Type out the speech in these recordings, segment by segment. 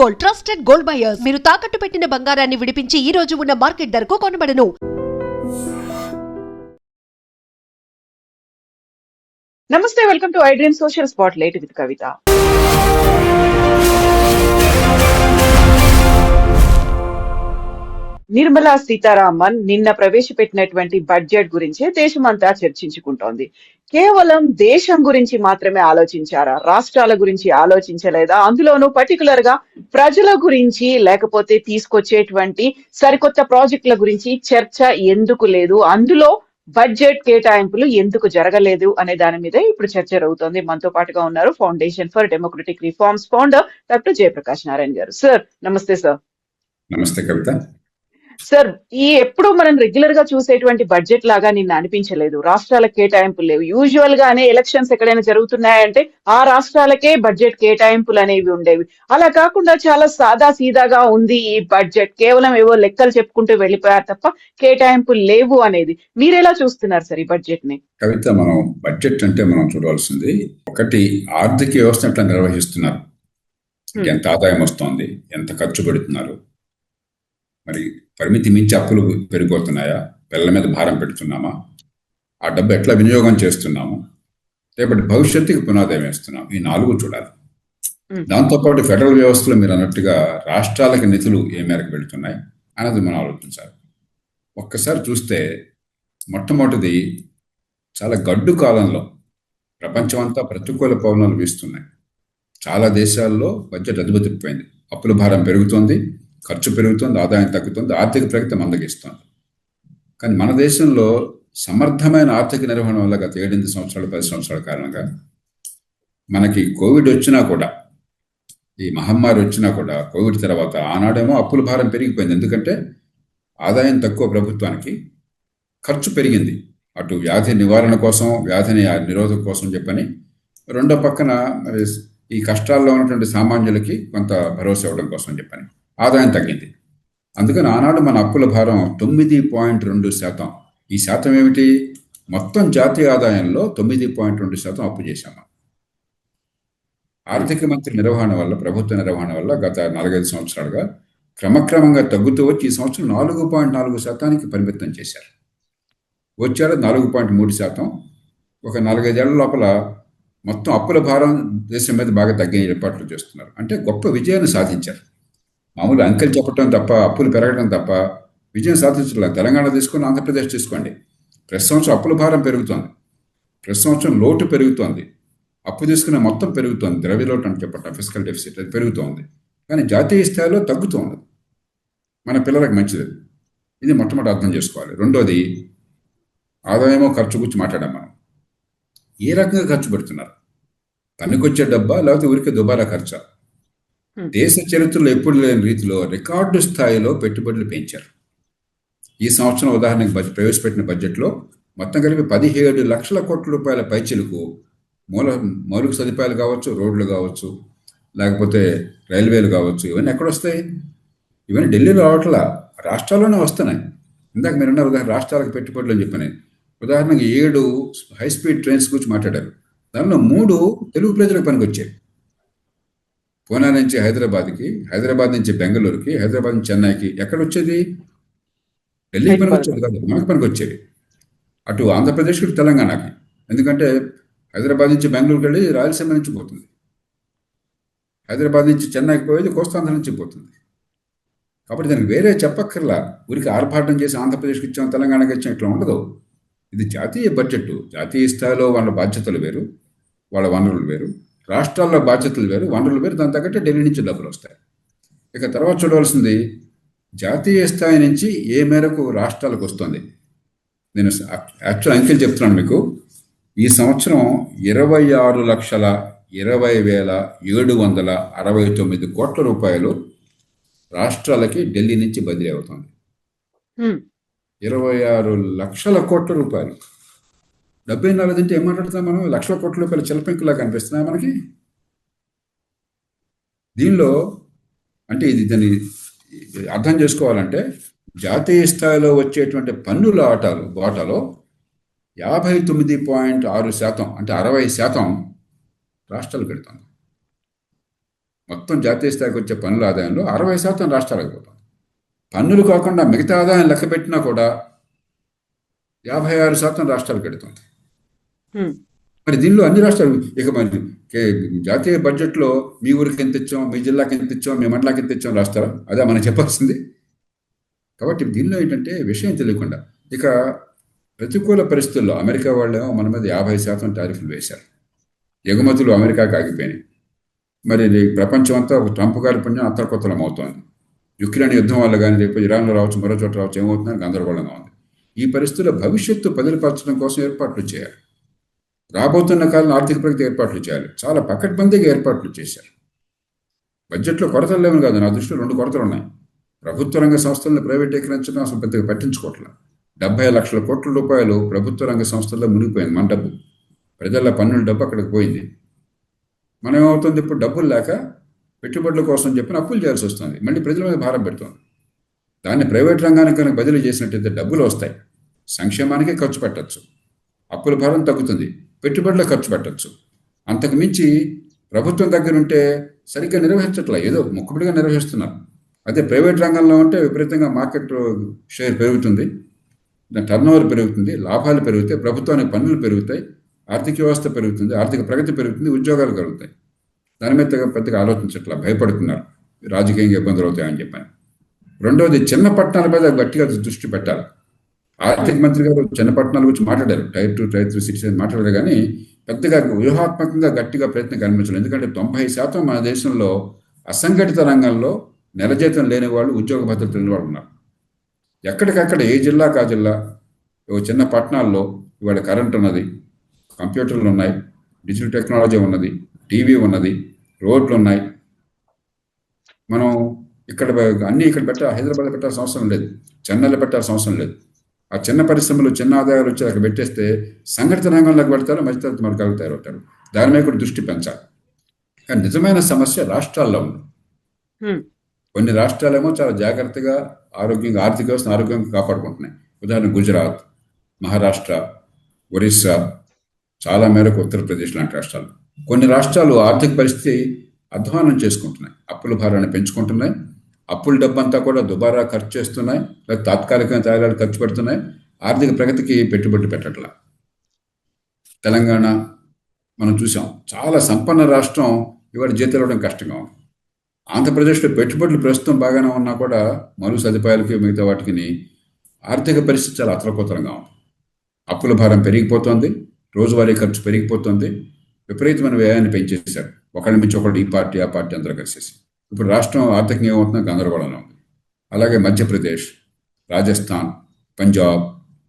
Gold, trusted gold buyers. మీరు తాకట్టు పెట్టిన బంగారాన్ని విడిపించి ఈ రోజు ఉన్న మార్కెట్ ధరకు కొనబడను. నమస్తే, welcome to I Dream social spotlight with Kavitha. Nirmala Sitharaman నిన్న ప్రవేశపెట్టినటువంటి బడ్జెట్ గురించే దేశమంతా చర్చించుకుంటోంది. కేవలం దేశం గురించి మాత్రమే ఆలోచించారా, రాష్ట్రాల గురించి ఆలోచించలేదా? అందులోనూ పర్టికులర్ గా ప్రజల గురించి లేకపోతే తీసుకొచ్చేటువంటి సరికొత్త ప్రాజెక్టుల గురించి చర్చ ఎందుకు లేదు? అందులో బడ్జెట్ కేటాయింపులు ఎందుకు జరగలేదు అనే దాని మీద ఇప్పుడు చర్చ జరుగుతోంది. మనతో పాటుగా ఉన్నారు foundation for democratic reforms founder doctor Jayaprakash Narayana గారు. సార్ నమస్తే. సార్ నమస్తే కవిత. సార్, ఈ ఎప్పుడు మనం రెగ్యులర్ గా చూసేటువంటి బడ్జెట్ లాగా నిన్న అనిపించలేదు. రాష్ట్రాల కేటాయింపులు లేవు. యూజువల్ గానే ఎలక్షన్స్ ఎక్కడైనా జరుగుతున్నాయంటే ఆ రాష్ట్రాలకే బడ్జెట్ కేటాయింపులు అనేవి ఉండేవి. అలా కాకుండా చాలా సాదా సీదాగా ఉంది ఈ బడ్జెట్. కేవలం ఏవో లెక్కలు చెప్పుకుంటూ వెళ్ళిపోయారు తప్ప కేటాయింపులు లేవు అనేది. మీరెలా చూస్తున్నారు సార్ ఈ బడ్జెట్ ని? కవిత, మనం బడ్జెట్ అంటే మనం చూడవలసింది ఒకటి, ఆర్థిక వ్యవస్థ ఎట్లా నిర్వహిస్తున్నారు, ఎంత ఆదాయం వస్తోంది, ఎంత ఖర్చు పెడుతున్నారు, మరి పరిమితి మించి అప్పులు పెరిగిపోతున్నాయా, పిల్లల మీద భారం పెడుతున్నామా, ఆ డబ్బు ఎట్లా వినియోగం చేస్తున్నాము, రేపటి భవిష్యత్తుకి పునాదయం వేస్తున్నాం. ఈ 4 చూడాలి. దాంతోపాటు ఫెడరల్ వ్యవస్థలో మీరు అన్నట్టుగా రాష్ట్రాలకు నిధులు ఏ మేరకు వెళుతున్నాయి అన్నది మనం ఆలోచించాలి. ఒక్కసారి చూస్తే మొట్టమొదటిది, చాలా గడ్డు కాలంలో ప్రపంచం అంతా ప్రతికూల పవనాలు వీస్తున్నాయి. చాలా దేశాల్లో బడ్జెట్ అదుపుతిప్పిపోయింది. అప్పుల భారం పెరుగుతోంది, ఖర్చు పెరుగుతుంది, ఆదాయం తగ్గుతుంది, ఆర్థిక ప్రగతి మందగిస్తుంది. కానీ మన దేశంలో సమర్థమైన ఆర్థిక నిర్వహణ వల్ల గత 7-8 సంవత్సరాలు 10 సంవత్సరాల కారణంగా మనకి కోవిడ్ వచ్చినా కూడా, ఈ మహమ్మారి వచ్చినా కూడా, కోవిడ్ తర్వాత ఆనాడేమో అప్పుల భారం పెరిగిపోయింది. ఎందుకంటే ఆదాయం తక్కువ ప్రభుత్వానికి, ఖర్చు పెరిగింది. అటు వ్యాధి నివారణ కోసం, వ్యాధిని నిరోధక కోసం చెప్పని, రెండో పక్కన మరి ఈ కష్టాల్లో ఉన్నటువంటి సామాన్యులకి కొంత భరోసా ఇవ్వడం కోసం చెప్పని ఆదాయం తగ్గింది. అందుకని ఆనాడు మన అప్పుల భారం 9.2%. ఈ శాతం ఏమిటి? మొత్తం జాతీయ ఆదాయంలో 9.2% అప్పు చేశాము. ఆర్థిక మంత్రి నిర్వహణ వల్ల, ప్రభుత్వ నిర్వహణ వల్ల గత 4-5 సంవత్సరాలుగా క్రమక్రమంగా తగ్గుతూ వచ్చి ఈ సంవత్సరం 4.4% పరిమితం చేశారు. వచ్చాడు 4.3%. ఒక 4-5 ఏళ్ల లోపల మొత్తం అప్పుల భారం దేశం మీద బాగా తగ్గే ఏర్పాట్లు చేస్తున్నారు. అంటే గొప్ప విజయాన్ని సాధించారు. మామూలు అంకెలు చెప్పడం తప్ప, అప్పులు పెరగడం తప్ప విజయం సాధించలేదు. తెలంగాణ తీసుకొని, ఆంధ్రప్రదేశ్ తీసుకోండి, ప్రతి సంవత్సరం అప్పుల భారం పెరుగుతోంది, ప్రతి సంవత్సరం లోటు పెరుగుతోంది, అప్పు తీసుకునే మొత్తం పెరుగుతోంది, ద్రవ్య లోటు అని చెప్పటం, ఫిజికల్ డెఫిసిట్, అది పెరుగుతోంది. కానీ జాతీయ స్థాయిలో తగ్గుతోంది. మన పిల్లలకు మంచిది. ఇది మొట్టమొదటి అర్థం చేసుకోవాలి. రెండోది, ఆదాయమో ఖర్చు గురించి మాట్లాడాం. మనం ఏ రకంగా ఖర్చు పెడుతున్నారు? పనికొచ్చే డబ్బా, లేకపోతే ఊరికే దుబారా ఖర్చా? దేశ చరిత్రలో ఎప్పుడు లేని రీతిలో రికార్డు స్థాయిలో పెట్టుబడులు పెంచారు. ఈ సంవత్సరం ఉదాహరణకు ప్రవేశపెట్టిన బడ్జెట్లో మొత్తం కలిపి 17 లక్షల కోట్ల రూపాయల పైచిలకు మౌలిక సదుపాయాలు కావచ్చు, రోడ్లు కావచ్చు, లేకపోతే రైల్వేలు కావచ్చు, ఇవన్నీ ఎక్కడొస్తాయి? ఇవన్నీ ఢిల్లీలో రావట్లా, రాష్ట్రాల్లోనే వస్తున్నాయి. ఇందాక మీరున్న ఉదాహరణ రాష్ట్రాలకు పెట్టుబడులు అని చెప్పని, ఉదాహరణకి 7 హైస్పీడ్ ట్రైన్స్ గురించి మాట్లాడారు. దానిలో 3 తెలుగు ప్రజలకు పనికొచ్చాయి. పూనా నుంచి హైదరాబాద్కి, హైదరాబాద్ నుంచి బెంగళూరుకి, హైదరాబాద్ నుంచి చెన్నైకి. ఎక్కడ వచ్చేది? ఢిల్లీకి పనికి వచ్చేది కాదు, మనకు పనికి వచ్చేది. అటు ఆంధ్రప్రదేశ్కి, తెలంగాణకి. ఎందుకంటే హైదరాబాద్ నుంచి బెంగళూరుకి వెళ్ళి రాయలసీమ నుంచి పోతుంది, హైదరాబాద్ నుంచి చెన్నైకి పోయేది కోస్తాంధ్ర నుంచి పోతుంది. కాబట్టి దానికి వేరే చెప్పక్కర్లా. ఊరికి ఆర్భాటం చేసి ఆంధ్రప్రదేశ్కి ఇచ్చాం, తెలంగాణకి ఇచ్చాం, ఇట్లా ఉండదు. ఇది జాతీయ బడ్జెట్. జాతీయ స్థాయిలో వాళ్ళ బాధ్యతలు వేరు, వాళ్ళ వనరులు వేరు. రాష్ట్రాల్లో బాధ్యతలు వేరు, వనరులు వేరు. దాని తగ్గట్టే ఢిల్లీ నుంచి డబ్బులు వస్తాయి. ఇక తర్వాత చూడవలసింది, జాతీయ స్థాయి నుంచి ఏ మేరకు రాష్ట్రాలకు వస్తుంది. నేను యాక్చువల్ అంకెలు చెప్తున్నాను మీకు. ఈ సంవత్సరం 26,20,769 కోట్ల రూపాయలు రాష్ట్రాలకి ఢిల్లీ నుంచి బదిలీ అవుతుంది. 26 లక్షల కోట్ల రూపాయలు. 74 అంటే ఏం మాట్లాడుతున్నాం మనం? లక్షల కోట్ల రూపాయల చిలపెంకులా కనిపిస్తున్నాయి మనకి. దీనిలో అంటే దాన్ని అర్థం చేసుకోవాలంటే, జాతీయ స్థాయిలో వచ్చేటువంటి పన్నుల వాటాలో 59.6% అంటే 60% రాష్ట్రాలు పెడుతుంది. మొత్తం జాతీయ స్థాయికి వచ్చే పన్నుల ఆదాయంలో 60% రాష్ట్రాలకు పోతుంది. పన్నులు కాకుండా మిగతా ఆదాయం లెక్క పెట్టినా కూడా 56% రాష్ట్రాలకు వెళుతుంది. హ్మ్. మరి దీనిలో అన్ని రాష్ట్రాలు ఇక మరి జాతీయ బడ్జెట్లో మీ ఊరికి ఎంత ఇచ్చాం, మీ జిల్లాకి ఎంత ఇచ్చాం, మీ మండలాకి ఎంత ఇచ్చాం రాస్తారా? అదే మనం చెప్పాల్సింది. కాబట్టి దీనిలో ఏంటంటే విషయం తెలియకుండా ఇక ప్రతికూల పరిస్థితుల్లో అమెరికా వాళ్ళేమో మన మీద 50% టారిఫ్లు వేశారు. ఎగుమతులు అమెరికాకి ఆగిపోయినాయి. మరి ఇది ప్రపంచం అంతా ఒక ట్రంప్ గారి పుణ్యం అత్తరకొత్తలం అవుతోంది. యుక్రెయిన్ యుద్ధం వల్ల కానీ రేపు ఇరాన్లో రావచ్చు, మరో చోట రావచ్చు, ఏమవుతుందని గందరగోళంగా ఉంది. ఈ పరిస్థితుల్లో భవిష్యత్తు పదిలపరచడం కోసం ఏర్పాట్లు చేయాలి. రాబోతున్న కాలం ఆర్థిక ప్రగతి ఏర్పాట్లు చేయాలి. చాలా పకడ్బందీగా ఏర్పాట్లు చేశారు. బడ్జెట్లో కొరతలు లేవు కాదు, నా దృష్టిలో 2 కొరతలు ఉన్నాయి. ప్రభుత్వ రంగ సంస్థలను ప్రైవేటీకరించడం అసలు పెద్దగా పట్టించుకోవట్లేదు. 70 లక్షల కోట్ల రూపాయలు ప్రభుత్వ రంగ సంస్థల్లో మునిగిపోయింది. మన డబ్బు, ప్రజల పన్నుల డబ్బు అక్కడికి పోయింది. మనం ఏమవుతుంది, ఇప్పుడు డబ్బులు లేక పెట్టుబడుల కోసం చెప్పిన అప్పులు చేయాల్సి వస్తుంది. మళ్ళీ ప్రజల మీద భారం పెడుతుంది. దాన్ని ప్రైవేట్ రంగానికి కనుక బదిలీ చేసినట్టయితే డబ్బులు వస్తాయి, సంక్షేమానికి ఖర్చు పెట్టచ్చు, అప్పుల భారం తగ్గుతుంది, పెట్టుబడులకు ఖర్చు పెట్టచ్చు. అంతకు మించి ప్రభుత్వం దగ్గర ఉంటే సరిగ్గా నిర్వహించట్లే, ఏదో మొక్కుబడిగా నిర్వహిస్తున్నారు. అదే ప్రైవేట్ రంగంలో ఉంటే విపరీతంగా మార్కెట్ షేర్ పెరుగుతుంది, టర్న్ ఓవర్ పెరుగుతుంది, లాభాలు పెరుగుతాయి, ప్రభుత్వానికి పన్నులు పెరుగుతాయి, ఆర్థిక వ్యవస్థ పెరుగుతుంది, ఆర్థిక ప్రగతి పెరుగుతుంది, ఉద్యోగాలు కలుగుతాయి. దాని మీద పెద్దగా ఆలోచించట్లా, భయపడుతున్నారు, రాజకీయంగా ఇబ్బందులు అవుతాయని చెప్పాను. రెండవది, చిన్న పట్టణాల మీద గట్టిగా దృష్టి పెట్టాలి. ఆర్థిక మంత్రి గారు చిన్న పట్టణాల గురించి మాట్లాడారు, టైర్ 2, టైర్ 3 సిటీస్ మాట్లాడారు, కానీ పెద్దగా వ్యూహాత్మకంగా గట్టిగా ప్రయత్నం కనిపించలేదు. ఎందుకంటే 90% మన దేశంలో అసంఘటిత రంగంలో నెల జీతం లేని వాళ్ళు, ఉద్యోగ భద్రత లేని వాళ్ళు ఉన్నారు. ఎక్కడికక్కడ ఏ జిల్లాకు ఆ జిల్లా, చిన్న పట్టణాల్లో ఇవాళ కరెంట్ ఉన్నది, కంప్యూటర్లు ఉన్నాయి, డిజిటల్ టెక్నాలజీ ఉన్నది, టీవీ ఉన్నది, రోడ్లు ఉన్నాయి. మనం ఇక్కడ అన్నీ ఇక్కడ హైదరాబాద్ పెట్టాల్సిన అవసరం లేదు, చెన్నైలో పెట్టాల్సిన అవసరం లేదు. ఆ చిన్న పరిశ్రమలు, చిన్న ఆదాయాలు వచ్చి అక్కడ పెట్టేస్తే సంఘటిత రంగంలోకి పెడతారు, మధ్యతరగతి వర్గాలకు తయారవుతారు. దాని మీద కూడా దృష్టి పెంచాలి. కానీ నిజమైన సమస్య రాష్ట్రాల్లో ఉంది. కొన్ని రాష్ట్రాలేమో చాలా జాగ్రత్తగా ఆరోగ్యంగా, ఆర్థిక వ్యవస్థను ఆరోగ్యంగా కాపాడుకుంటున్నాయి. ఉదాహరణ గుజరాత్, మహారాష్ట్ర, ఒరిస్సా, చాలా మేరకు ఉత్తరప్రదేశ్ లాంటి రాష్ట్రాలు. కొన్ని రాష్ట్రాలు ఆర్థిక పరిస్థితి అధ్వానం చేసుకుంటున్నాయి, అప్పుల భారాన్ని పెంచుకుంటున్నాయి, అప్పుల డబ్బంతా కూడా దుబారా ఖర్చు చేస్తున్నాయి, లేదా తాత్కాలికంగా తయారు ఖర్చు పెడుతున్నాయి, ఆర్థిక ప్రగతికి పెట్టుబడి పెట్టట్లా. తెలంగాణ మనం చూసాం, చాలా సంపన్న రాష్ట్రం, ఇవాళ జీతాలు ఇవ్వడం కష్టంగా ఉంది. ఆంధ్రప్రదేశ్లో పెట్టుబడులు ప్రస్తుతం బాగానే ఉన్నా కూడా మరు సదుపాయాలకి మిగతా వాటికి ఆర్థిక పరిస్థితి చాలా అతలకుతలంగా ఉంది. అప్పుల భారం పెరిగిపోతుంది, రోజువారీ ఖర్చు పెరిగిపోతుంది, విపరీతమైన వ్యయాన్ని పెంచేశారు. ఒకళ్ళ మించి ఒకళ్ళు, ఈ పార్టీ ఆ పార్టీ అందరూ కలిసేసి. ఇప్పుడు రాష్ట్రం ఆర్థికంగా ఏమవుతుందో గందరగోళంలో ఉంది. అలాగే మధ్యప్రదేశ్, రాజస్థాన్, పంజాబ్,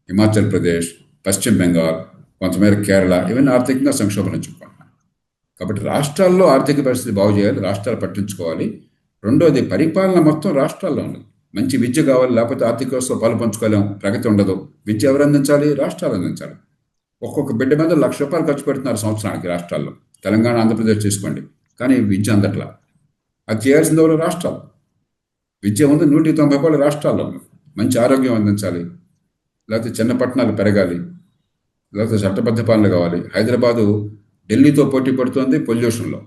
హిమాచల్ ప్రదేశ్, పశ్చిమ బెంగాల్, కొంతమేర కేరళ, ఇవన్నీ ఆర్థికంగా సంక్షోభం చెప్పుకుంటున్నాయి. కాబట్టి రాష్ట్రాల్లో ఆర్థిక పరిస్థితి బాగు చేయాలి, రాష్ట్రాలు పట్టించుకోవాలి. రెండోది, పరిపాలన మొత్తం రాష్ట్రాల్లో ఉండదు. మంచి విద్య కావాలి, లేకపోతే ఆర్థిక వ్యవస్థలో పాలు పంచుకోలేం, ప్రగతి ఉండదు. విద్య ఎవరు అందించాలి? రాష్ట్రాలు అందించాలి. ఒక్కొక్క బిడ్డ మీద ₹1,00,000 ఖర్చు పెడుతున్నారు సంవత్సరానికి రాష్ట్రాల్లో. తెలంగాణ, ఆంధ్రప్రదేశ్ తీసుకోండి, కానీ విద్య అందట్లా. అది చేయాల్సింది ఎవరు? రాష్ట్రాలు. విద్య ఉంది, ₹190 రాష్ట్రాల్లో ఉంది. మంచి ఆరోగ్యం అందించాలి, లేకపోతే చిన్న పట్టణాలు పెరగాలి, లేకపోతే చట్టబద్ధ పాలన కావాలి. హైదరాబాదు ఢిల్లీతో పోటీ పడుతోంది పొల్యూషన్లో,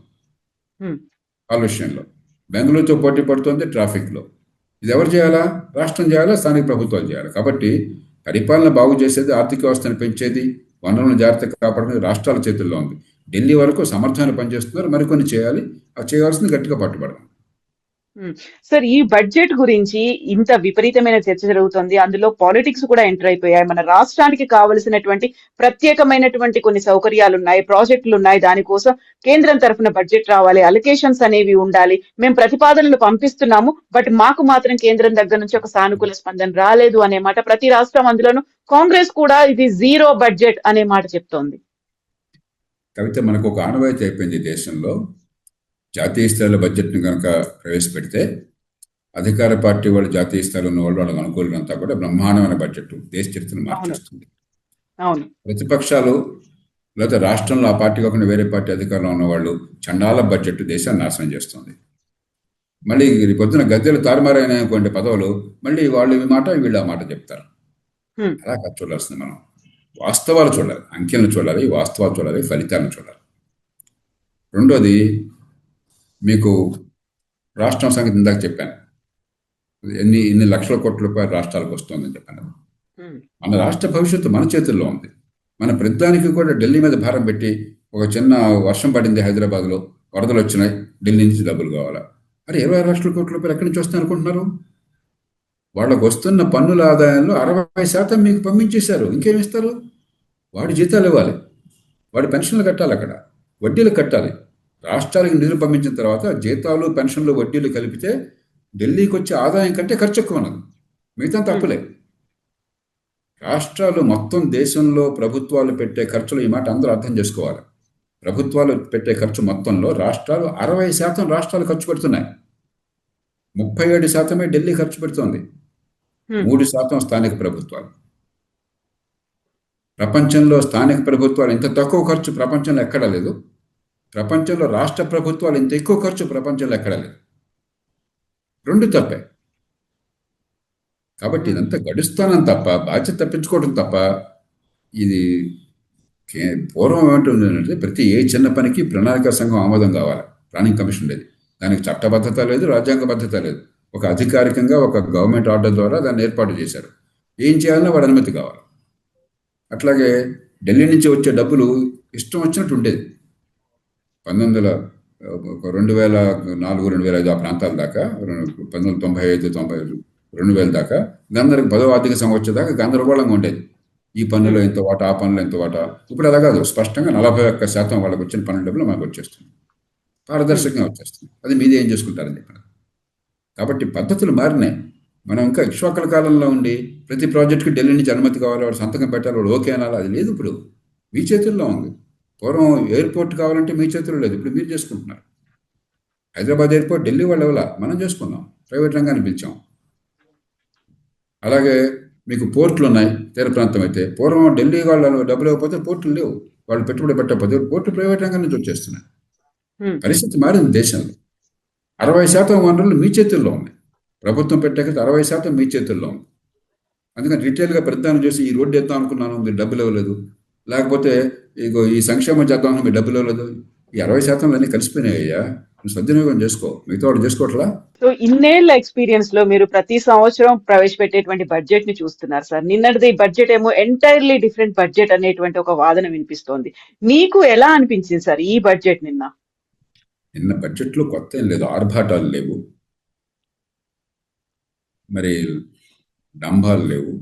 కాలుష్యంలో. బెంగళూరుతో పోటీ పడుతోంది ట్రాఫిక్లో. ఇది ఎవరు చేయాలా? రాష్ట్రం చేయాలా, స్థానిక ప్రభుత్వాలు చేయాలి. కాబట్టి పరిపాలన బాగు చేసేది, ఆర్థిక వ్యవస్థను పెంచేది, వనరులను జాగ్రత్తగా కాపాడుకునేది రాష్ట్రాల చేతుల్లో ఉంది. ఢిల్లీ వరకు సమర్థమైన పనిచేస్తున్నారు, మరికొన్ని చేయాలి. ఆ చేయాల్సింది గట్టిగా పట్టుబడాలి. సార్, ఈ బడ్జెట్ గురించి ఇంత విపరీతమైన చర్చ జరుగుతుంది, అందులో పాలిటిక్స్ కూడా ఎంటర్ అయిపోయాయి. మన రాష్ట్రానికి కావలసినటువంటి ప్రత్యేకమైనటువంటి కొన్ని సౌకర్యాలు ఉన్నాయి, ప్రాజెక్టులు ఉన్నాయి, దానికోసం కేంద్రం తరఫున బడ్జెట్ రావాలి, అలొకేషన్స్ అనేవి ఉండాలి, మేము ప్రతిపాదనలు పంపిస్తున్నాము, బట్ మాకు మాత్రం కేంద్రం దగ్గర నుంచి ఒక సానుకూల స్పందన రాలేదు అనే మాట ప్రతి రాష్ట్రం, అందులోనూ కాంగ్రెస్ కూడా ఇది జీరో బడ్జెట్ అనే మాట చెప్తోంది. కవిత, మనకు ఒక ఆనవాయితీ అయిపోయింది దేశంలో. జాతీయ స్థాయిలో బడ్జెట్ని కనుక ప్రవేశపెడితే అధికార పార్టీ వాళ్ళు, జాతీయ స్థాయిలో ఉన్న వాళ్ళు, వాళ్ళకి అనుకూలంతా కూడా బ్రహ్మాండమైన బడ్జెట్ దేశ చరిత్రను మార్చేస్తుంది. ప్రతిపక్షాలు లేదా రాష్ట్రంలో ఆ పార్టీ కాకుండా వేరే పార్టీ అధికారంలో ఉన్నవాళ్ళు చండాల బడ్జెట్ దేశాన్ని నాశనం చేస్తుంది. మళ్ళీ పొద్దున గద్దెలు తారుమారైన అనుకోండి పదవులు, మళ్ళీ వాళ్ళు ఈ మాట వీళ్ళు ఆ మాట చెప్తారు. అలా ఖర్చు చూడాల్సింది. మనం వాస్తవాలు చూడాలి, అంకెలను చూడాలి, వాస్తవాలు చూడాలి, ఫలితాలను చూడాలి. రెండోది, మీకు రాష్ట్రం సంగతి ఇందాక చెప్పాను, ఎన్ని లక్షల కోట్ల రూపాయలు రాష్ట్రాలకు వస్తుందని చెప్పాను. మన రాష్ట్ర భవిష్యత్తు మన చేతుల్లో ఉంది. మన ప్రతిదానికి కూడా ఢిల్లీ మీద భారం పెట్టి, ఒక చిన్న వర్షం పడింది హైదరాబాద్లో, వరదలు వచ్చినాయి, ఢిల్లీ నుంచి డబ్బులు కావాలా? అరే 26 లక్షల కోట్ల రూపాయలు ఎక్కడి నుంచి వస్తాయి అనుకుంటున్నారు? వాళ్ళకు వస్తున్న పన్నుల ఆదాయంలో 60% మీకు పంపించేశారు. ఇంకేమి ఇస్తారు? వాడి జీతాలు ఇవ్వాలి, వాడి పెన్షన్లు కట్టాలి, అక్కడ వడ్డీలు కట్టాలి. రాష్ట్రాలకు నిధులు పంపించిన తర్వాత జీతాలు, పెన్షన్లు, వడ్డీలు కలిపితే ఢిల్లీకి వచ్చే ఆదాయం కంటే ఖర్చు ఎక్కువ ఉన్నది. మిగతా తప్పులే. రాష్ట్రాలు మొత్తం దేశంలో ప్రభుత్వాలు పెట్టే ఖర్చులు, ఈ మాట అందరూ అర్థం చేసుకోవాలి. ప్రభుత్వాలు పెట్టే ఖర్చు మొత్తంలో రాష్ట్రాలు 60% రాష్ట్రాలు ఖర్చు పెడుతున్నాయి. 37% ఢిల్లీ ఖర్చు పెడుతోంది. 3% స్థానిక ప్రభుత్వాలు. ప్రపంచంలో స్థానిక ప్రభుత్వాలు ఇంత తక్కువ ఖర్చు ప్రపంచంలో ఎక్కడా లేదు. ప్రపంచంలో రాష్ట్ర ప్రభుత్వాలు ఇంత ఎక్కువ ఖర్చు ప్రపంచంలో ఎక్కడా లేదు. రెండు తప్పే. కాబట్టి ఇదంతా గడుస్తానం తప్ప, బాధ్యత తప్పించుకోవడం తప్ప. ఇది పూర్వం ఏమంటుందంటే, ప్రతి ఏ చిన్న పనికి ప్రణాళిక సంఘం ఆమోదం కావాలి, ప్లానింగ్ కమిషన్ లేదు. దానికి చట్టబద్ధత లేదు, రాజ్యాంగబద్ధత లేదు. ఒక అధికారికంగా ఒక గవర్నమెంట్ ఆర్డర్ ద్వారా దాన్ని ఏర్పాటు చేశారు. ఏం చేయాలన్నా వాడి అనుమతి కావాలి. అట్లాగే ఢిల్లీ నుంచి వచ్చే డబ్బులు ఇష్టం వచ్చినట్టు ఉండేది. 2004, 2005 ఆ ప్రాంతాల దాకా, 1995, 2000 దాకా గందరగోళం, 10వ ఆర్థిక సంవత్సరం దాకా గందరగోళంగా ఉండేది. ఈ పన్నులో ఎంత వాటా, ఆ పన్నులో ఎంత వాటా. ఇప్పుడు అలా కాదు, స్పష్టంగా 41% వాళ్ళకి వచ్చిన పన్ను డబ్బులు మనకు వచ్చేస్తుంది, పారదర్శకంగా వచ్చేస్తుంది. అది మీది ఏం చేసుకుంటారని చెప్పారు. కాబట్టి పద్ధతులు మారినాయి. మనం ఇంకా ఇక్ష్వాకుల కాలంలో ఉండి ప్రతి ప్రాజెక్టుకి ఢిల్లీ నుంచి అనుమతి కావాలి, వాడు సంతకం పెట్టాలి, వాడు ఓకే అనాలి. అది లేదు, ఇప్పుడు మీ చేతుల్లో ఉంది. పూర్వం ఎయిర్పోర్ట్ కావాలంటే మీ చేతుల్లో లేదు, ఇప్పుడు మీరు చేసుకుంటున్నారు. హైదరాబాద్ ఎయిర్పోర్ట్ ఢిల్లీ వాళ్ళు ఎవలా, మనం చేసుకున్నాం, ప్రైవేట్ రంగాన్ని పిలిచాం. అలాగే మీకు పోర్టులు ఉన్నాయి, తీర ప్రాంతం అయితే. పూర్వం ఢిల్లీ వాళ్ళు డబ్బులు ఇవ్వకపోతే పోర్టులు లేవు, వాళ్ళు పెట్టుబడి పెట్టకపోతే పోర్టు ప్రైవేట్ రంగం నుంచి వచ్చేస్తున్నాయి. పరిస్థితి మారింది దేశంలో. 60% వనరులు మీ చేతుల్లో ఉన్నాయి. ప్రభుత్వం పెట్టాక 60% మీ చేతుల్లో ఉంది. అందుకని రిటైల్గా ప్రతిదానం చేసి, ఈ రోడ్డు వేద్దాం అనుకున్నాను, మీరు డబ్బులు ఇవ్వలేదు, లేకపోతే ఇగో ఈ సంక్షేమం చేద్దాం, మీరు డబ్బులు ఇవ్వలేదు. ఈ 60% అన్నీ కలిసిపోయినాయ్యా, నువ్వు సద్వినియోగం చేసుకో, మిగతా వాడు చేసుకోవట్లా. సో ఇన్నేళ్ల ఎక్స్పీరియన్స్ లో మీరు ప్రతి సంవత్సరం ప్రవేశపెట్టేటువంటి బడ్జెట్ ని చూస్తున్నారు సార్. నిన్నటిది బడ్జెట్ ఏమో ఎంటైర్లీ డిఫరెంట్ బడ్జెట్ అనేటువంటి ఒక వాదన వినిపిస్తోంది. మీకు ఎలా అనిపించింది సార్ ఈ బడ్జెట్ నిన్న బడ్జెట్లో కొత్త ఏం లేదు, ఆర్భాటాలు లేవు, మరి డంబాలు లేవు,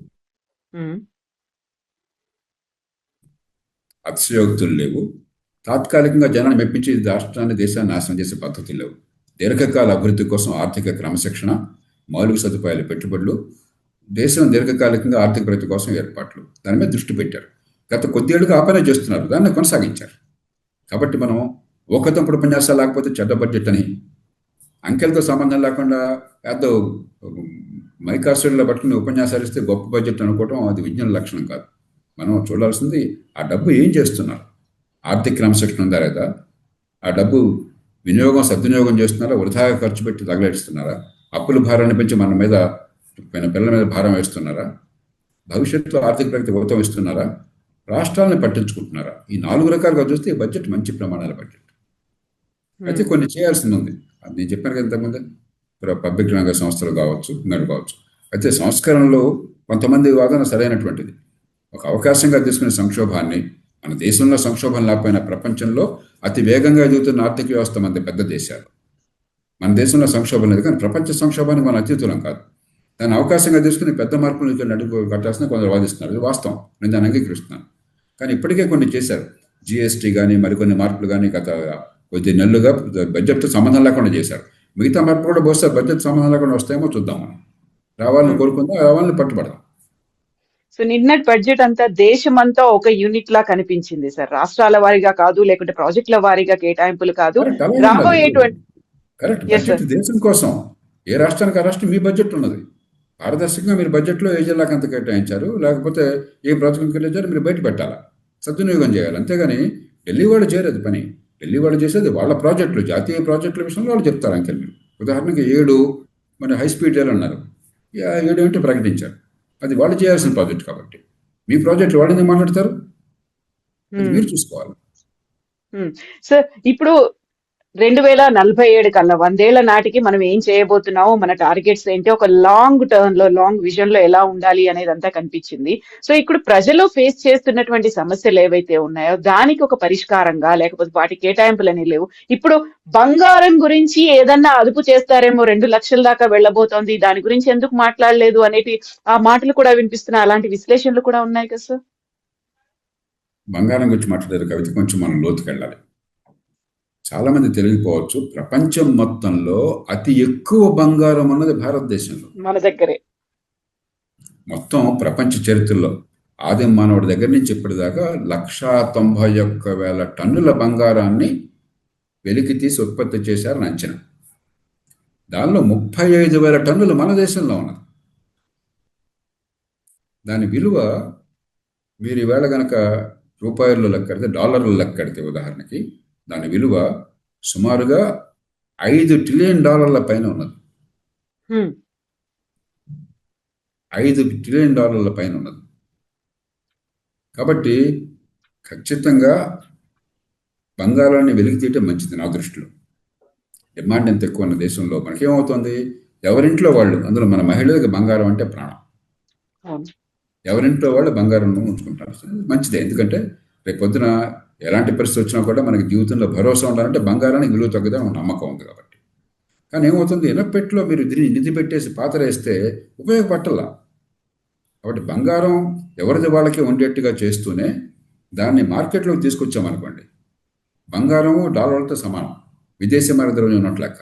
అతిశయోక్తులు లేవు, తాత్కాలికంగా జనాన్ని మెప్పించి రాష్ట్రాన్ని, దేశాన్ని నాశనం చేసే పద్ధతులు లేవు. దీర్ఘకాల అభివృద్ధి కోసం ఆర్థిక క్రమశిక్షణ, మౌలిక సదుపాయాల పెట్టుబడులు, దేశం దీర్ఘకాలికంగా ఆర్థిక ప్రగతి కోసం ఏర్పాట్లు, దాని మీద దృష్టి పెట్టారు. గత కొద్దేళ్లుగా ఆ పనే చేస్తున్నారు, దాన్ని కొనసాగించారు. కాబట్టి మనం ఒకతంపుడు ఉపన్యాసాలు లేకపోతే చెడ్డ బడ్జెట్ అని, అంకెలతో సంబంధం లేకుండా పెద్ద మైకాసుల్లో పట్టుకుని ఉపన్యాసాలు ఇస్తే గొప్ప బడ్జెట్ అనుకోవటం అది విజ్ఞాన లక్షణం కాదు. మనం చూడాల్సింది ఆ డబ్బు ఏం చేస్తున్నారు, ఆర్థిక క్రమశిక్షణ ఉందా లేదా, ఆ డబ్బు వినియోగం సద్వినియోగం చేస్తున్నారా, వృధాగా ఖర్చు పెట్టి తగలేస్తున్నారా, అప్పుల భారాన్ని పెంచి మన మీద, పిల్లల మీద భారం వేస్తున్నారా, భవిష్యత్తులో ఆర్థిక ప్రగతి ఊతం ఇస్తున్నారా, రాష్ట్రాలను పట్టించుకుంటున్నారా. ఈ 4 రకాలుగా చూస్తే ఈ బడ్జెట్ మంచి ప్రమాణాల బడ్జెట్. అయితే కొన్ని చేయాల్సింది ఉంది. అది నేను చెప్పాను కదా ఇంతకుముందే, పబ్లిక్ రంగ సంస్థలు కావచ్చు, ఇంకోటి కావచ్చు. అయితే సంస్కరణలో కొంతమంది వాదన సరైనటువంటిది. ఒక అవకాశంగా తీసుకునే సంక్షోభాన్ని, మన దేశంలో సంక్షోభం లేకపోయినా ప్రపంచంలో అతి వేగంగా ఎదుగుతున్న ఆర్థిక వ్యవస్థ మన పెద్ద దేశాలు. మన దేశంలో సంక్షోభం లేదు, కానీ ప్రపంచ సంక్షోభానికి మనం అతీతులం కాదు. దాన్ని అవకాశంగా తీసుకుని పెద్ద మార్పులు అడుగు కట్టాల్సిన కొందరు వాదిస్తున్నారు. ఇది వాస్తవం, నేను దాన్ని అంగీకరిస్తున్నాను. కానీ ఇప్పటికే కొన్ని చేశారు. జిఎస్టీ కానీ మరికొన్ని మార్పులు కానీ గత కొద్ది నెలలుగా బడ్జెట్తో సంబంధం లేకుండా చేశారు. మిగతా మార్పులు కూడా బహుశా బడ్జెట్ సంబంధం లేకుండా వస్తాయేమో చూద్దాం. మనం రావాలని కోరుకుందాం, రావాలని పట్టుబడదాం. సో నిన్నటి బడ్జెట్ అంతా దేశమంతా ఒక యూనిట్ లా కనిపించింది సార్. రాష్ట్రాల వారీగా కాదు, లేకుంటే ప్రాజెక్టుల వారీగా కేటాయింపులు కాదు, రాబోయేటువంటి కరెక్ట్ బడ్జెట్ దేశం కోసం. ఏ రాష్ట్రానికి ఆ రాష్ట్రం మీ బడ్జెట్ ఉన్నది. పారదర్శకంగా మీరు బడ్జెట్లో ఏ జిల్లాకి అంత కేటాయించారు, లేకపోతే ఏ ప్రాజెక్టుకి కేటాయించారు మీరు బయట పెట్టాలా, సద్వినియోగం చేయాలి. అంతేగాని ఢిల్లీ వాళ్ళు చేయలేదు పని. ఢిల్లీ వాళ్ళు చేసేది వాళ్ళ ప్రాజెక్టులు, జాతీయ ప్రాజెక్టుల విషయంలో వాళ్ళు చెప్తారు అంకెలు. మీరు ఉదాహరణకి 7 మరి హై స్పీడ్ రైలు అన్నారు, 7 ఏంటో ప్రకటించారు. అది వాళ్ళు చేయాల్సిన ప్రాజెక్ట్ కాబట్టి మీ ప్రాజెక్టు వాళ్ళు ఎందుకు మాట్లాడతారు, మీరు చూసుకోవాలి. సార్ ఇప్పుడు 2047 కల్లా 100 ఏళ్ల నాటికి మనం ఏం చేయబోతున్నామో, మన టార్గెట్స్ ఏంటి, ఒక లాంగ్ టర్మ్ లో, లాంగ్ విజన్ లో ఎలా ఉండాలి అనేది అంతా కనిపించింది. సో ఇప్పుడు ప్రజలు ఫేస్ చేస్తున్నటువంటి సమస్యలు ఏవైతే ఉన్నాయో దానికి ఒక పరిష్కారంగా, లేకపోతే వాటి కేటాయింపులు అనేవి లేవు. ఇప్పుడు బంగారం గురించి ఏదన్నా అదుపు చేస్తారేమో, 2 లక్షల దాకా వెళ్ళబోతోంది, దాని గురించి ఎందుకు మాట్లాడలేదు అనేటి ఆ మాటలు కూడా వినిపిస్తున్నాయి. అలాంటి విశ్లేషణలు కూడా ఉన్నాయి కదా సార్. బంగారం గురించి మాట్లాడారు కవిత, కొంచెం మనం లోతుకి వెళ్ళాలి. చాలా మంది తెలియకపోవచ్చు, ప్రపంచం మొత్తంలో అతి ఎక్కువ బంగారం ఉన్నది భారతదేశంలో. మన దగ్గరే మొత్తం ప్రపంచ చరిత్రలో ఆదిమ మానవుడి దగ్గర నుంచి ఇప్పటిదాకా 191,000 టన్నుల బంగారాన్ని వెలికి తీసి ఉత్పత్తి చేశారని అంచనా. దానిలో 35,000 టన్నులు మన దేశంలో ఉన్నది. దాని విలువ మీరు ఈవేళ కనుక రూపాయల్లో లెక్కడితే, డాలర్లు లెక్కడితే ఉదాహరణకి, దాని విలువ సుమారుగా $5 ట్రిలియన్ పైన ఉన్నది. 5 ట్రిలియన్ పైన ఉన్నది. కాబట్టి ఖచ్చితంగా బంగారాన్ని వెలికి తీయటం మంచిది నా దృష్టిలో. డిమాండ్ ఎంత ఎక్కువ ఉన్న దేశంలో మనకేమవుతుంది, ఎవరింట్లో వాళ్ళు, అందులో మన మహిళలకు బంగారం అంటే ప్రాణం, ఎవరింట్లో వాళ్ళు బంగారం ఉంచుకుంటారు. మంచిదే, ఎందుకంటే రేపు పొద్దున ఎలాంటి పరిస్థితి వచ్చినా కూడా మనకి జీవితంలో భరోసా ఉండాలంటే బంగారానికి విలువ తగ్గదని నమ్మకం ఉంది కాబట్టి. కానీ ఏమవుతుంది, ఇనపెట్లో మీరు నిధి పెట్టేసి పాతరేస్తే ఉపయోగపట్టలా. కాబట్టి బంగారం ఎవరిది వాళ్ళకి ఉండేట్టుగా చేస్తూనే దాన్ని మార్కెట్లోకి తీసుకొచ్చామనుకోండి, బంగారము డాలర్లతో సమానం, విదేశీ మారద్రవ్యం ఉన్నట్లు లెక్క.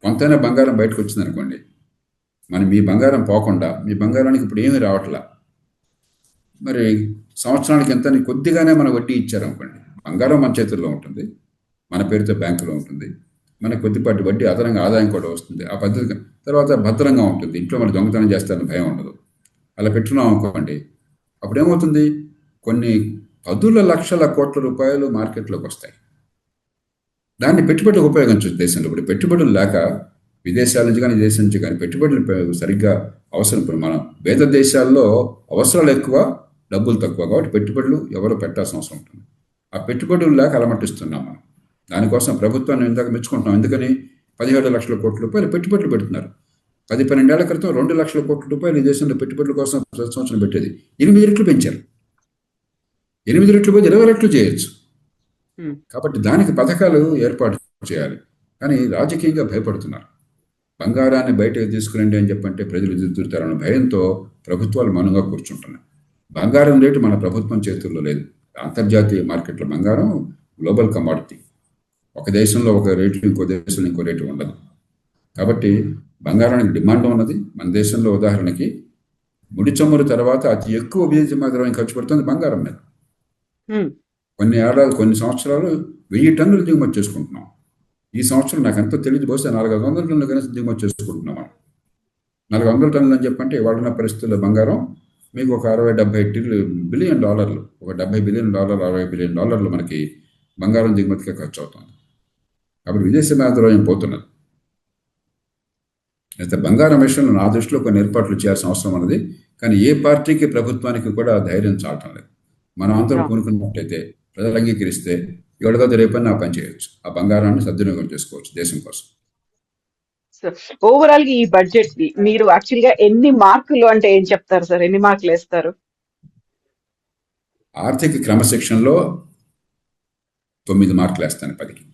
కొంతైనా బంగారం బయటకు వచ్చిందనుకోండి, మీ బంగారం పోకుండా, మీ బంగారానికి ఇప్పుడు ఏమీ రావట్లా, మరి సంవత్సరానికి ఎంత కొద్దిగానే మన వడ్డీ ఇచ్చారనుకోండి, బంగారం మన చేతుల్లో ఉంటుంది, మన పేరుతో బ్యాంకులో ఉంటుంది, మన కొద్దిపాటి వడ్డీ అదనంగా ఆదాయం కూడా వస్తుంది. ఆ పద్ధతి తర్వాత భద్రంగా ఉంటుంది, ఇంట్లో మన దొంగతనం చేస్తారని భయం ఉండదు. అలా పెట్టున్నాం అనుకోండి, అప్పుడేమవుతుంది, కొన్ని 10 లక్షల కోట్ల రూపాయలు మార్కెట్లోకి వస్తాయి. దాన్ని పెట్టుబడులకు ఉపయోగించవచ్చు దేశంలో. ఇప్పుడు పెట్టుబడులు లేక విదేశాల నుంచి కానీ దేశం నుంచి కానీ పెట్టుబడులు సరిగ్గా అవసరం. ఇప్పుడు మనం పేద దేశాల్లో అవసరాలు ఎక్కువ, డబ్బులు తక్కువ, కాబట్టి పెట్టుబడులు ఎవరు పెట్టాల్సిన అవసరం ఉంటుంది. ఆ పెట్టుబడులు లేక అలమటిస్తున్నాం మనం. దానికోసం ప్రభుత్వాన్ని ఇందాక మెచ్చుకుంటున్నాం. ఎందుకని 17 లక్షల కోట్ల రూపాయలు పెట్టుబడులు పెడుతున్నారు. 10-12 ఏళ్ల క్రితం 2 లక్షల కోట్ల రూపాయలు ఈ దేశంలో పెట్టుబడుల కోసం ప్రతి సంవత్సరం పెట్టేది. 8 రెట్లు పెంచారు. 8 రెట్లు పోతే 20 రెట్లు చేయొచ్చు. కాబట్టి దానికి పథకాలు ఏర్పాటు చేయాలి. కానీ రాజకీయంగా భయపడుతున్నారు. బంగారాన్ని బయటకు తీసుకురండి అని చెప్పంటే ప్రజలు ఎదురుతారన్న భయంతో ప్రభుత్వాలు మౌనంగా కూర్చుంటున్నాయి. బంగారం రేటు మన ప్రభుత్వం చేతుల్లో లేదు. అంతర్జాతీయ మార్కెట్లో బంగారం గ్లోబల్ కమాడిటీ. ఒక దేశంలో ఒక రేటు, ఇంకో దేశంలో ఇంకో రేటు ఉండదు. కాబట్టి బంగారానికి డిమాండ్ ఉన్నది. మన దేశంలో ఉదాహరణకి ముడి చమురు తర్వాత అతి ఎక్కువ విదేశీ మాత్రమే ఖర్చు పెడుతుంది బంగారం మీద. కొన్ని సంవత్సరాలు 1000 టన్నులు దిగుమతి చేసుకుంటున్నాం. ఈ సంవత్సరం నాకు ఎంతో తెలియదు, బహుశా 400 టన్నులు కనీసం దిగుమతి చేసుకుంటున్నాం. 400 టన్నులు అని చెప్పంటే వాడున్న పరిస్థితుల్లో బంగారం మీకు ఒక $60-70 బిలియన్, ఒక $70 బిలియన్, $60 బిలియన్ మనకి బంగారం దిగుమతిగా ఖర్చు అవుతుంది. కాబట్టి విదేశీ మాత్రమే పోతున్నది. అయితే బంగారం విషయంలో నా దృష్టిలో కొన్ని ఏర్పాట్లు చేయాల్సిన అవసరం ఉన్నది. కానీ ఏ పార్టీకి, ప్రభుత్వానికి కూడా ధైర్యం చాలటం లేదు. మనం అందరూ పూనుకున్నట్టయితే, ప్రజలు అంగీకరిస్తే ఎవరిదో రేపని ఆ పని చేయొచ్చు. ఆ బంగారాన్ని సద్వినియోగం చేసుకోవచ్చు దేశం కోసం. ఓవరాల్ గా ఈ బడ్జెట్ కి మీరు యాక్చువల్ గా ఎన్ని మార్కులు అంటే ఏం చెప్తారు సార్? ఎన్ని మార్కులు వేస్తారు? ఆర్థిక క్రమశిక్షణలో 9 మార్కులు వేస్తాను 10కి.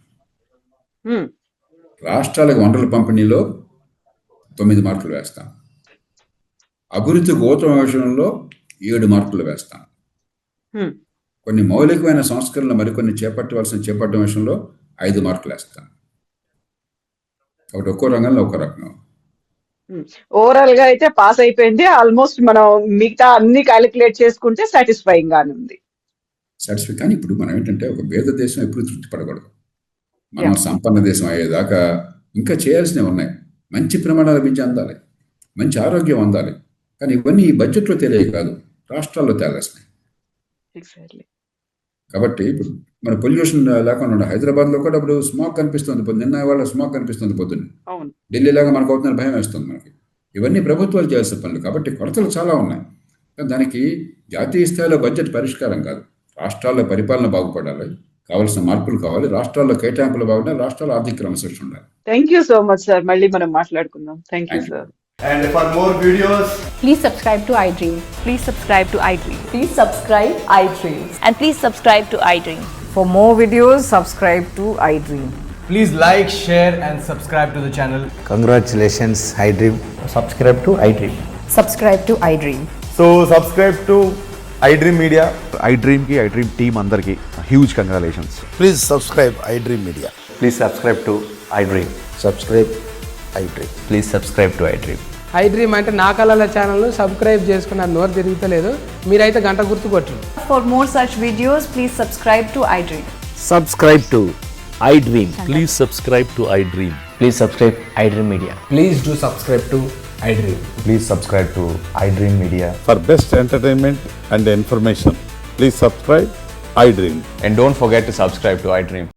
రాష్ట్రాలకు వనరుల పంపిణీలో 9 మార్కులు వేస్తాను. అభివృద్ధి గోత్రం విషయంలో 7 మార్కులు వేస్తాను. కొన్ని మౌలికమైన సంస్కరణలు మరికొన్ని చేపట్టడం విషయంలో 5 మార్కులు వేస్తాను. కాబట్టి ఒక్కో రంగంలో ఒక్కో రకంగా. ఓవరాల్ గా అయితే పాస్ అయిపోయింది. ఆల్మోస్ట్ మనం మిగతా అన్ని క్యాలిక్యులేట్ చేసుకుంటే సాటిస్ఫైయింగ్ గానే ఉంది. కానీ ఇప్పుడు మనం ఏంటంటే, ఒక పేద దేశం ఎప్పుడు తృప్తి పడకూడదు. మనం సంపన్న దేశం అయ్యేదాకా ఇంకా చేయాల్సినవి ఉన్నాయి. మంచి ప్రమాణాల విద్య అందాలి, మంచి ఆరోగ్యం అందాలి. కానీ ఇవన్నీ ఈ బడ్జెట్లో తెలియ కాదు, రాష్ట్రాల్లో తేలాల్సినాయి. కాబట్టి ఇప్పుడు మన పొల్యూషన్ లేకుండా హైదరాబాద్లో కూడా ఇప్పుడు స్మాగ్ కనిపిస్తుంది. నిన్న వాళ్ళ స్మాగ్ కనిపిస్తుంది పొద్దున్న. ఢిల్లీ లాగా మనకు అవుతుందని భయం వేస్తుంది మనకి. ఇవన్నీ ప్రభుత్వాలు చేయాల్సిన పనులు. కాబట్టి కొరతలు చాలా ఉన్నాయి. దానికి జాతీయ స్థాయిలో బడ్జెట్ పరిష్కారం కాదు. రాష్ట్రాల్లో పరిపాలన బాగుపడాలి, కావాల్సిన మార్పులు కావాలి. రాష్ట్రాల్లో కేటాయింపులు బాగుండాలి. రాష్ట్రాల్లో ఆర్థిక క్రమశిక్షణ ఉండాలి. Thank you so much sir. మళ్ళీ మనం మాట్లాడుకుందాం. Thank you Thank you. Sir. And for more videos, Please subscribe to iDream. Please subscribe to iDream. Please subscribe iDream. And please subscribe to iDream. For more videos, subscribe to iDream. please like, share and subscribe to the channel. Congratulations, iDream. Subscribe to iDream. Subscribe to iDream. So subscribe to iDream Media. iDream की iDream team अंदर की huge congratulations. Please subscribe iDream Media. Please subscribe to iDream. Subscribe iDream. Please subscribe to iDream. iDream అంటే నా కళల ఛానల్ను subscribe చేసుకున్న నోరు తిరుగుతలేదు. మీరైతే గంట గుర్తు కొట్టండి. For more such videos, please subscribe to iDream. Subscribe to iDream. Please subscribe to iDream. Please subscribe iDream Media. Please do subscribe to iDream. Please subscribe to iDream Media. For best entertainment and information, please subscribe iDream. And don't forget to subscribe to iDream.